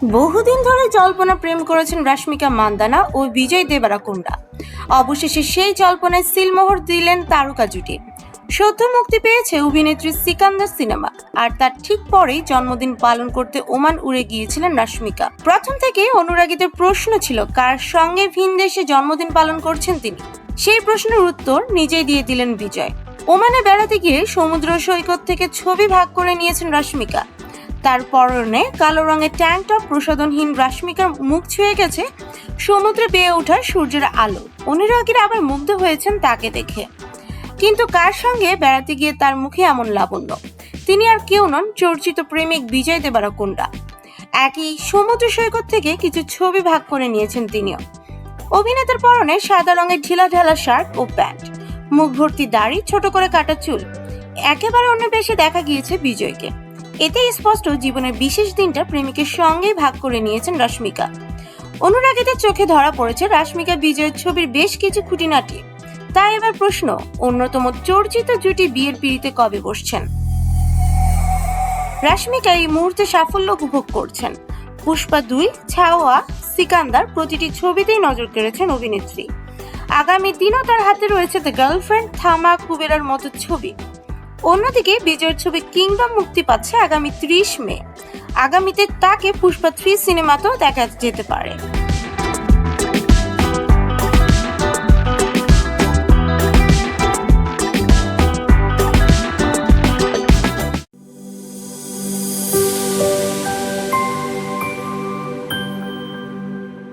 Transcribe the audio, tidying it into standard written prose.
বহুদিন ধরে জল্পনা প্রেম করেছেন রাশ্মিকা মান্দানা ও বিজয় দেবরাকোন্ডা। অবশেষে সেই জল্পনায় সিলমোহর দিলেন তারকা জুটি। সদ্য মুক্তি পেয়েছে অভিনেত্রী সিকান্দার সিনেমা, আর তার ঠিক পরেই জন্মদিন পালন করতে ওমান উড়ে গিয়েছিলেন রাশ্মিকা। প্রথম থেকেই অনুরাগীদের প্রশ্ন ছিল কার সঙ্গে ভিনদেশে জন্মদিন পালন করছেন তিনি। সেই প্রশ্নের উত্তর নিজেই দিয়ে দিলেন বিজয়। ওমানে বেড়াতে গিয়ে সমুদ্র সৈকত থেকে ছবি ভাগ করে নিয়েছেন রাশ্মিকা। তার পরনে কালো রঙের ট্যাঙ্ক টপ প্রসাধনহীন রাশ্মিকার মুখ ছুঁয়ে গেছে সমুদ্রে বেয়ে ওঠা সূর্যের আলো। অনুরাগীরা আবার মুগ্ধ হয়েছেন তাকে দেখে। কিন্তু কার সঙ্গে বেড়াতে গিয়ে তার মুখে এমন লাবণ্য? তিনি আর কেউ নন, চর্চিত প্রেমিক বিজয় দেবরাকোন্ডা। একই সমুদ্র সৈকত থেকে কিছু ছবি ভাগ করে নিয়েছেন তিনিও। অভিনেতার পরনে সাদা রঙের ঢিলাঢালা শার্ট ও প্যান্ট, মুখ ভর্তি দাড়ি, ছোট করে কাটা চুল। একেবারে অন্য বেশে দেখা গিয়েছে বিজয়কে। এতেই স্পষ্ট জীবনের বিশেষ দিনটা প্রেমিকের সঙ্গেই ভাগ করে নিয়েছেন রাশ্মিকা। অনুরাগীদের চোখে ধরা পড়েছে রাশ্মিকা বিজয়ের ছবির বেশ কিছু খুঁটিনাটি। তাই এবার প্রশ্ন, অন্যতম চর্চিত জুটি বিয়ের পিঁড়িতে কবে বসছেন? রাশ্মিকা এই মুহূর্তে সাফল্য উপভোগ করছেন। পুষ্পা 2, ছাওয়া, সিকান্দার প্রতিটি ছবিতেই নজর কেড়েছেন অভিনেত্রী। আগামী দিনও তার হাতে রয়েছে দ্য গার্লফ্রেন্ড, থামা, কুবেরার মতো ছবি। অন্যদিকে বিজয়ের ছবি কিংডম মুক্তি পাচ্ছে আগামী 30 মে। আগামীতে তাকে পুষ্পা 3 সিনেমাতেও দেখা যেতে পারে।